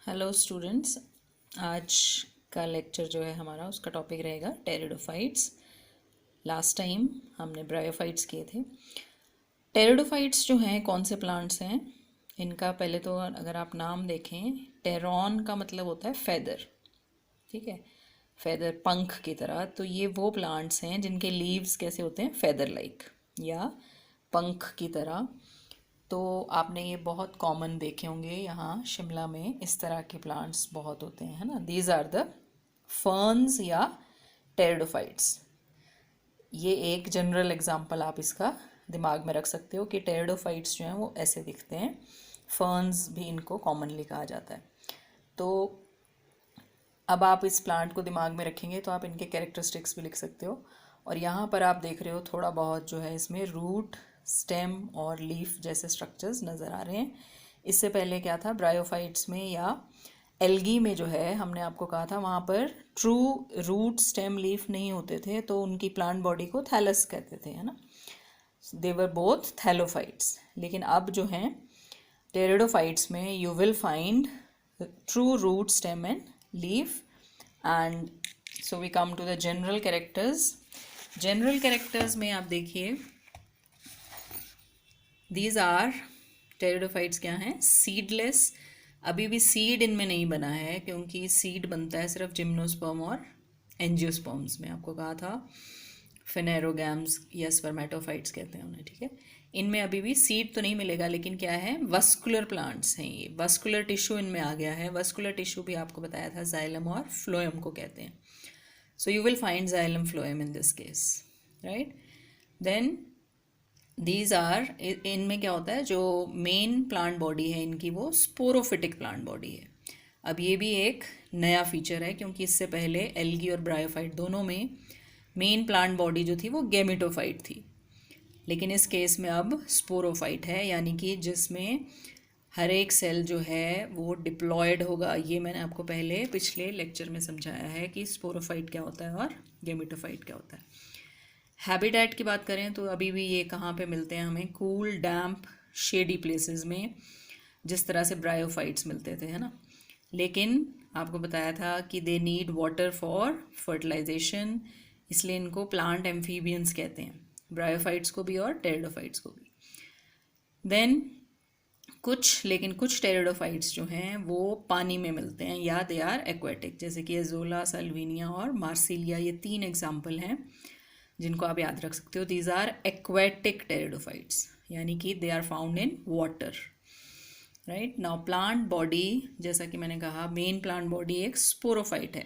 Hello students. आज का lecture जो है हमारा उसका टॉपिक रहेगा टेरिडोफाइट्स। लास्ट टाइम हमने ब्रायोफाइट्स किए थे। टेरिडोफाइट्स जो हैं कौन से प्लांट्स हैं, इनका पहले तो अगर आप नाम देखें, टेरॉन का मतलब होता है फेदर, ठीक है, फेदर पंख की तरह। तो ये वो प्लांट्स हैं जिनके लीव्स कैसे होते हैं, फेदर लाइक या पंख की तरह। तो आपने ये बहुत कॉमन देखे होंगे, यहाँ शिमला में इस तरह के प्लांट्स बहुत होते हैं, है ना। दीज आर द फर्न्स या टेरिडोफाइट्स। ये एक जनरल एग्जांपल आप इसका दिमाग में रख सकते हो कि टेरिडोफाइट्स जो हैं वो ऐसे दिखते हैं। फर्न्स भी इनको कॉमनली कहा जाता है। तो अब आप इस प्लांट को दिमाग में रखेंगे तो आप इनके कैरेक्टरिस्टिक्स भी लिख सकते हो। और यहाँ पर आप देख रहे हो थोड़ा बहुत जो है इसमें रूट, स्टेम और लीफ जैसे स्ट्रक्चर्स नज़र आ रहे हैं। इससे पहले क्या था, ब्रायोफाइट्स में या एल्गी में जो है हमने आपको कहा था वहाँ पर ट्रू रूट, स्टेम, लीफ नहीं होते थे, तो उनकी प्लांट बॉडी को थैलस कहते थे, है ना। They were both thallophytes. लेकिन अब जो हैं टेरिडोफाइट्स में you will find true root, stem and leaf. And so we come to the general characters. General characters में आप देखिए, दीज आर टेरिडोफाइट्स क्या हैं, सीडलेस। अभी भी सीड इनमें नहीं बना है क्योंकि सीड बनता है सिर्फ जिम्नोस्पर्म और एंजियोस्पर्म्स में। आपको कहा था फेनेरोगैम्स या स्पर्मेटोफाइट्स कहते हैं उन्हें, ठीक है। इनमें अभी भी सीड तो नहीं मिलेगा, लेकिन क्या है, वस्कुलर प्लांट्स हैं ये। वस्कुलर टिश्यू इनमें आ गया है। वस्कुलर टिश्यू भी आपको बताया था जाइलम और फ्लोएम को कहते हैं। So you will find xylem, phloem in this case, right. Then these are, इनमें क्या होता है, जो मेन प्लांट बॉडी है इनकी वो स्पोरोफिटिक प्लांट बॉडी है। अब ये भी एक नया फीचर है क्योंकि इससे पहले एल्गी और ब्रायोफाइट दोनों में मेन प्लांट बॉडी जो थी वो गेमेटोफाइट थी, लेकिन इस केस में अब स्पोरोफाइट है, यानी कि जिसमें हर एक सेल जो है वो डिप्लॉयड होगा। ये मैंने आपको पहले पिछले लेक्चर में समझाया है कि स्पोरोफाइट क्या होता है और गेमेटोफाइट क्या होता है। हैबिटेट की बात करें तो अभी भी ये कहाँ पे मिलते हैं हमें, कूल, डैम्प, शेडी प्लेसेस में, जिस तरह से ब्रायोफाइट्स मिलते थे, है ना। लेकिन आपको बताया था कि they need water for fertilization, इसलिए इनको प्लांट एम्फीबियंस कहते हैं, ब्रायोफाइट्स को भी और टेरिडोफाइट्स को भी। देन लेकिन कुछ टेरिडोफाइट्स जो हैं वो पानी में मिलते हैं या दे आर एक्वेटिक, जैसे कि एजोला, साल्विनिया और मार्सिलिया। ये 3 एग्जाम्पल हैं जिनको आप याद रख सकते हो। दीज आर एक्वेटिक टेरिडोफाइट्स, यानी कि they are found in water, right. Now plant body, जैसा कि मैंने कहा, मेन प्लांट बॉडी एक स्पोरोफाइट है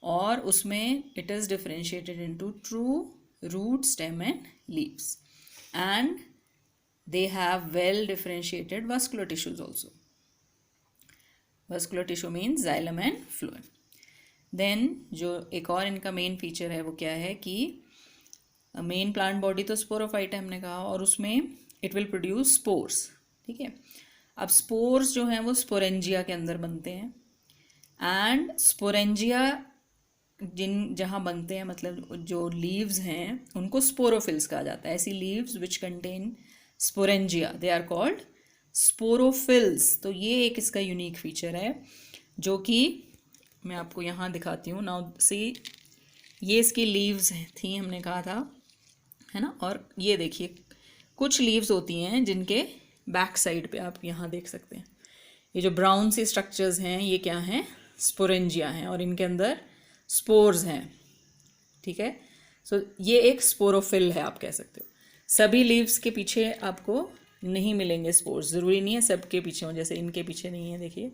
और उसमें it is differentiated into true root, stem and leaves, and they have well differentiated vascular tissues also. Vascular tissue means xylem and phloem. Then जो एक और इनका मेन फीचर है वो क्या है कि मेन प्लांट बॉडी तो स्पोरोफाइट है हमने कहा, और उसमें इट विल प्रोड्यूस स्पोर्स, ठीक है। अब स्पोर्स जो हैं वो स्पोरेंजिया के अंदर बनते हैं, एंड स्पोरेंजिया जहाँ बनते हैं, मतलब जो लीव्स हैं उनको स्पोरोफिल्स कहा जाता है। ऐसी leaves which contain sporangia, they are called sporophylls. तो ये एक इसका यूनिक फीचर है जो कि मैं आपको यहाँ दिखाती हूँ। नाउ सी, ये इसकी लीव्स थी हमने कहा था, है ना। और ये देखिए कुछ लीव्स होती हैं जिनके बैक साइड पे आप यहाँ देख सकते हैं, ये जो ब्राउन सी स्ट्रक्चर्स हैं ये क्या हैं, स्पोरेंजिया हैं, और इनके अंदर स्पोर्स हैं, ठीक है। सो ये एक स्पोरोफिल है, आप कह सकते हो। सभी लीव्स के पीछे आपको नहीं मिलेंगे स्पोर्स, ज़रूरी नहीं है सबके पीछे हो, जैसे इनके पीछे नहीं है देखिए,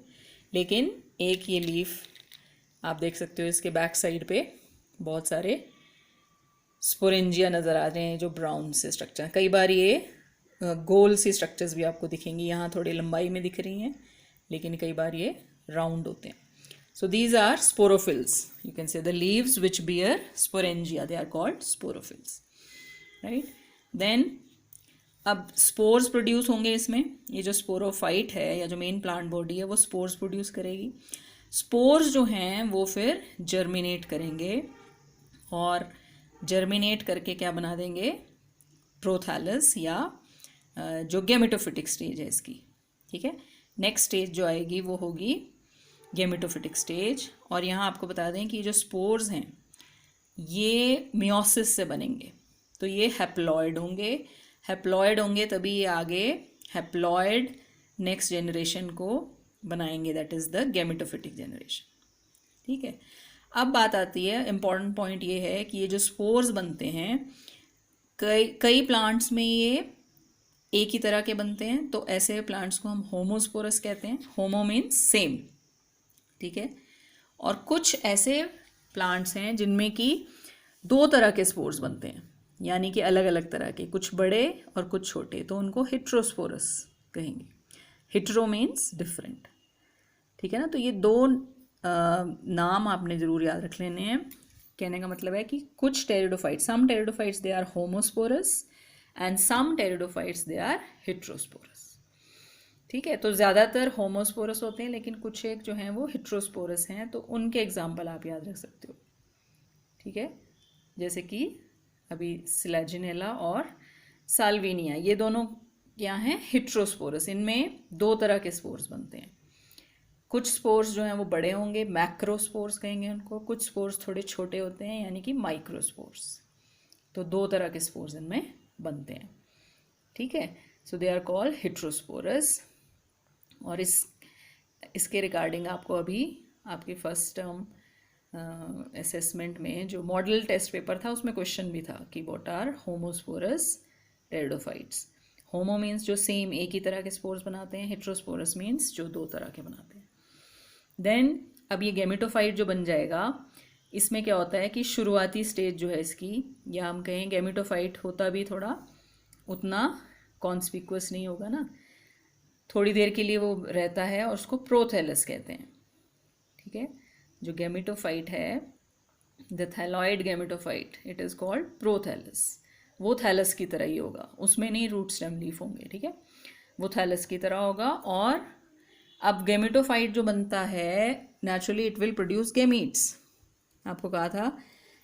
लेकिन एक ये लीफ आप देख सकते हो, इसके बैक साइड पे बहुत सारे स्पोरेंजिया नज़र आ रहे हैं जो ब्राउन से स्ट्रक्चर। कई बार ये गोल सी स्ट्रक्चर्स भी आपको दिखेंगी, यहाँ थोड़ी लंबाई में दिख रही हैं, लेकिन कई बार ये राउंड होते हैं। So these are sporophylls. You can say the leaves which bear sporangia, they are called sporophylls, right? Then अब स्पोर्स प्रोड्यूस होंगे इसमें। ये जो स्पोरोफाइट है या जो मेन प्लांट बॉडी है वो स्पोर्स प्रोड्यूस करेगी। स्पोर्स जो हैं वो फिर जर्मिनेट करेंगे, और जर्मिनेट करके क्या बना देंगे, प्रोथैलस, या जो गेमेटोफिटिक स्टेज है इसकी, ठीक है। नेक्स्ट स्टेज जो आएगी वो होगी गेमेटोफिटिक स्टेज। और यहाँ आपको बता दें कि ये जो स्पोर्स हैं ये मियोसिस से बनेंगे, तो ये हैप्लॉयड होंगे। हैप्लॉयड होंगे तभी ये आगे हैप्लॉयड नेक्स्ट जनरेशन को बनाएंगे, that is the gametophytic generation. ठीक है, अब बात आती है, इम्पॉर्टेंट पॉइंट ये है कि ये जो स्पोर्स बनते हैं कई प्लांट्स में ये एक ही तरह के बनते हैं, तो ऐसे प्लांट्स को हम होमोस्पोरस कहते हैं। होमो मीन्स सेम, ठीक है। और कुछ ऐसे प्लांट्स हैं जिनमें कि दो तरह के स्पोर्स बनते हैं, यानी कि अलग अलग तरह के, कुछ बड़े और कुछ छोटे, तो उनको हेट्रोस्पोरस कहेंगे। हेट्रो मीन्स डिफरेंट, ठीक है ना। तो ये दो नाम आपने ज़रूर याद रख लेने हैं। कहने का मतलब है कि कुछ pteridophytes, some pteridophytes they are homosporous and some pteridophytes they are heterosporous, ठीक है। तो ज़्यादातर होमोस्पोरस होते हैं, लेकिन कुछ एक जो हैं वो हेट्रोस्पोरस हैं, तो उनके एग्जाम्पल आप याद रख सकते हो, ठीक है। जैसे कि अभी सिलेजिनेला और साल्विनिया, ये दोनों क्या हैं, हेट्रोस्पोरस। इनमें दो तरह के स्पोर्स बनते हैं। कुछ स्पोर्स जो हैं वो बड़े होंगे, मैक्रोस्पोर्स कहेंगे उनको। कुछ स्पोर्स थोड़े छोटे होते हैं, यानी कि माइक्रोस्पोर्स। तो दो तरह के स्पोर्स इनमें बनते हैं, ठीक है। सो दे आर कॉल्ड हेट्रोस्पोरस। और इसके रिगार्डिंग आपको अभी आपके फर्स्ट टर्म असेसमेंट में जो मॉडल टेस्ट पेपर था उसमें क्वेश्चन भी था कि what are homosporous pteridophytes. Homo means जो सेम एक ही तरह के स्पोर्स बनाते हैं, हेट्रोस्पोरस मीन्स जो दो तरह के बनाते हैं। देन अब ये गेमेटोफाइट जो बन जाएगा, इसमें क्या होता है कि शुरुआती स्टेज जो है इसकी, या हम कहें गेमेटोफाइट होता भी थोड़ा उतना कॉन्स्पिक्वस नहीं होगा ना, थोड़ी देर के लिए वो रहता है, और उसको प्रोथैलस कहते हैं, ठीक है। जो गेमेटोफाइट है, the thalloid gametophyte, it is called prothallus. वो थैलस की तरह ही होगा, उसमें नहीं रूट स्टेम लीफ होंगे, ठीक है। वो थैलस की तरह होगा। और अब गेमेटोफाइट जो बनता है naturally it will produce gametes. आपको कहा था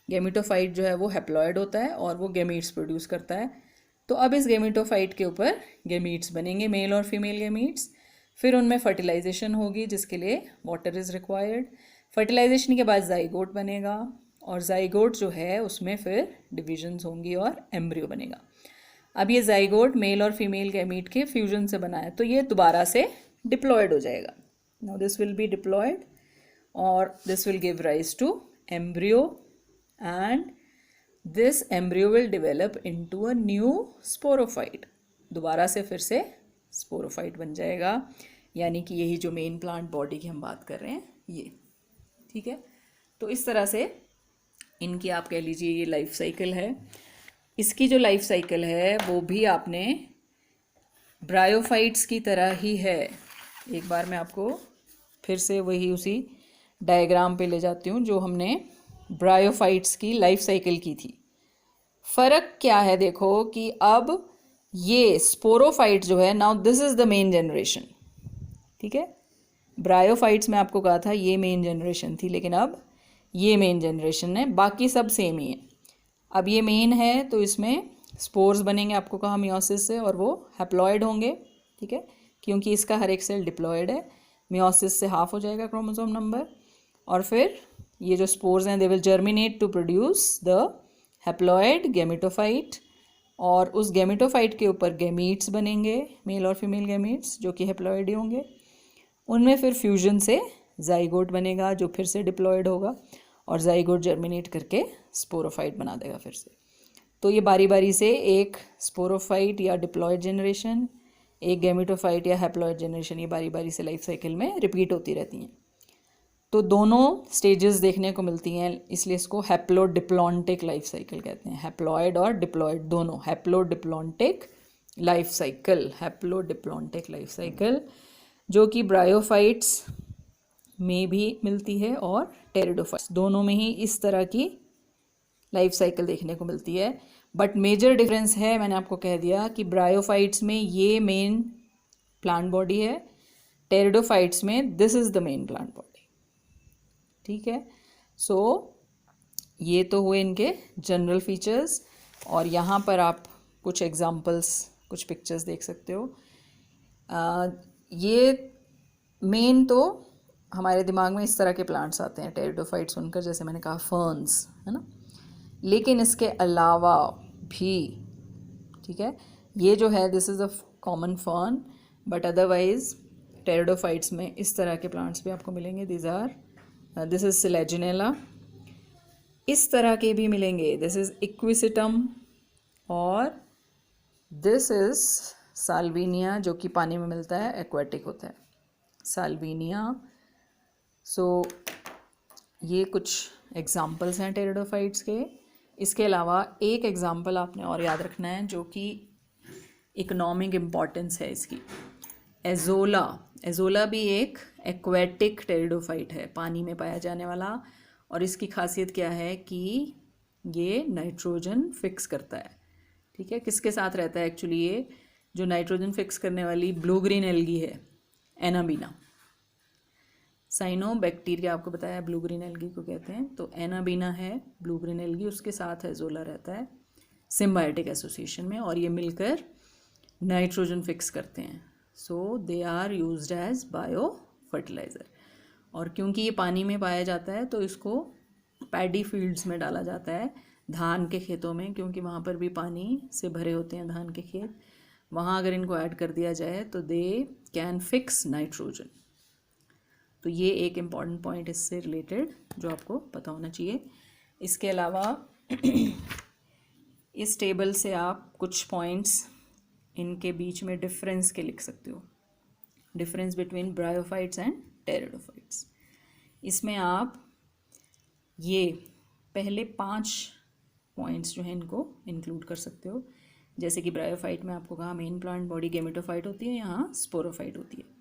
गेमेटोफाइट जो है वो हैप्लॉयड होता है और वो गेमीट्स प्रोड्यूस करता है। तो अब इस गेमेटोफाइट के ऊपर गेमीट्स बनेंगे, मेल और फीमेल गेमीट्स। फिर उनमें फर्टिलाइजेशन होगी जिसके लिए वाटर इज़ रिक्वायर्ड। फर्टिलाइजेशन के बाद जाइगोट बनेगा, और जाइगोट जो है उसमें फिर डिविजन्स होंगी और एम्ब्रियो बनेगा। अब ये जाइगोट मेल और फीमेल गैमीट के फ्यूजन से बना है, तो ये दोबारा से डिप्लॉयड हो जाएगा। Now this will be deployed और this will give rise to embryo, and this embryo will develop into a new sporophyte. दोबारा से फिर से स्पोरोफाइट बन जाएगा, यानी कि यही जो मेन प्लांट बॉडी की हम बात कर रहे हैं ये, ठीक है। तो इस तरह से इनकी आप कह लीजिए ये लाइफ साइकिल है। इसकी जो लाइफ साइकिल है वो भी आपने ब्रायोफाइट्स की तरह ही है। एक बार मैं आपको फिर से वही उसी डायग्राम पे ले जाती हूँ जो हमने ब्रायोफाइट्स की लाइफ साइकिल की थी। फ़र्क क्या है देखो कि अब ये स्पोरोफाइट जो है, now this is the main generation, ठीक है। ब्रायोफाइट्स में आपको कहा था ये मेन जनरेशन थी, लेकिन अब ये मेन जनरेशन है, बाकी सब सेम ही है। अब ये मेन है तो इसमें स्पोर्स बनेंगे, आपको कहा मियोसिस से, और वो हैप्लॉयड होंगे, ठीक है, क्योंकि इसका हर एक सेल डिप्लॉयड है। मियोसिस से हाफ हो जाएगा क्रोमोसोम नंबर, और फिर ये जो स्पोर्स हैं they will germinate to produce the haploid gametophyte, और उस गेमेटोफाइट के ऊपर गेमीट्स बनेंगे, मेल और फीमेल गेमीट्स जो कि हैप्लॉयड ही होंगे। उनमें फिर फ्यूजन से जाइगोट बनेगा जो फिर से डिप्लॉयड होगा, और जाइगोट जर्मिनेट करके स्पोरोफाइट बना देगा फिर से। तो ये बारी बारी से एक स्पोरोफाइट या डिप्लॉयड जनरेशन, एक गेमेटोफाइट या हैप्लॉयड जनरेशन, ये बारी बारी से लाइफ साइकिल में रिपीट होती रहती हैं। तो दोनों स्टेजेस देखने को मिलती हैं, इसलिए इसको हैप्लोडिप्लॉन्टिक लाइफ साइकिल कहते हैं। हैप्लॉयड और डिप्लॉयड दोनों, haplodiplontic life cycle, haplodiplontic life cycle, जो कि ब्रायोफाइट्स में भी मिलती है और टेरिडोफाइट्स, दोनों में ही इस तरह की लाइफ साइकिल देखने को मिलती है। बट मेजर डिफरेंस है, मैंने आपको कह दिया कि ब्रायोफाइट्स में ये मेन प्लांट बॉडी है, टेरिडोफाइट्स में this is the main plant body, ठीक है। सो ये तो हुए इनके जनरल फीचर्स, और यहाँ पर आप कुछ एग्जांपल्स, कुछ पिक्चर्स देख सकते हो। ये मेन तो हमारे दिमाग में इस तरह के प्लांट्स आते हैं टेरिडोफाइट सुनकर, जैसे मैंने कहा फर्न्स, है ना। लेकिन इसके अलावा भी, ठीक है, ये जो है this is a common fern, but otherwise pteridophytes में इस तरह के प्लांट्स भी आपको मिलेंगे। दिस इज़ सिलेजिनेला, इस तरह के भी मिलेंगे, दिस इज़ इक्विसिटम, और दिस इज़ साल्विनिया, जो कि पानी में मिलता है, एक्वाटिक होता है साल्विनिया। सो ये कुछ एग्जाम्पल्स हैं टेरिडोफाइट्स के। इसके अलावा एक एग्जाम्पल आपने और याद रखना है जो कि इकोनॉमिक इम्पॉर्टेंस है इसकी, एजोला। एजोला भी एक एक्वेटिक टेरिडोफाइट है, पानी में पाया जाने वाला, और इसकी खासियत क्या है कि ये नाइट्रोजन फिक्स करता है। ठीक है, किसके साथ रहता है एक्चुअली ये जो नाइट्रोजन फिक्स करने वाली ब्लू ग्रीन एल्गी है, एनाबीना। साइनोबैक्टीरिया आपको बताया ब्लू ग्रीन एल्गी को कहते हैं, तो एनाबीना है ब्लू ग्रीन एल्गी, उसके साथ एजोला रहता है सिम्बायोटिक एसोसिएशन में, और ये मिलकर नाइट्रोजन फिक्स करते हैं। So they are used as bio fertiliser. और क्योंकि ये पानी में पाया जाता है तो इसको पैडी फील्ड्स में डाला जाता है, धान के खेतों में, क्योंकि वहाँ पर भी पानी से भरे होते हैं धान के खेत। वहाँ अगर इनको ऐड कर दिया जाए तो दे कैन फिक्स नाइट्रोजन। तो ये एक इम्पॉर्टेंट पॉइंट इससे रिलेटेड जो आपको पता होना चाहिए। इसके अलावा इस टेबल से आप कुछ पॉइंट्स इनके बीच में डिफरेंस के लिख सकते हो, difference between bryophytes and pteridophytes. इसमें आप ये पहले 5 पॉइंट्स जो हैं इनको इंक्लूड कर सकते हो। जैसे कि ब्रायोफाइट में आपको कहा मेन प्लांट बॉडी गेमेटोफाइट होती है, यहाँ स्पोरोफाइट होती है।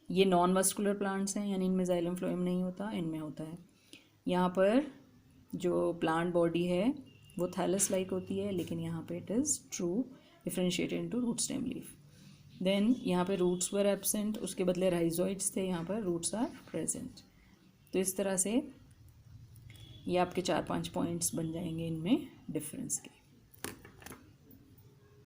ये नॉन वस्कुलर प्लांट्स हैं, यानी इनमें जाइलम फ्लोएम नहीं होता, इनमें होता है। यहाँ पर जो प्लांट बॉडी है वो थैलस लाइक होती है, लेकिन यहाँ पे it is true differentiated into root stem leaf. Then यहाँ पे रूट्स वर एब्सेंट, उसके बदले राइजोइड्स थे, यहाँ पर रूट्स आर प्रेजेंट। तो इस तरह से ये आपके 4-5 पॉइंट्स बन जाएंगे इनमें डिफरेंस के।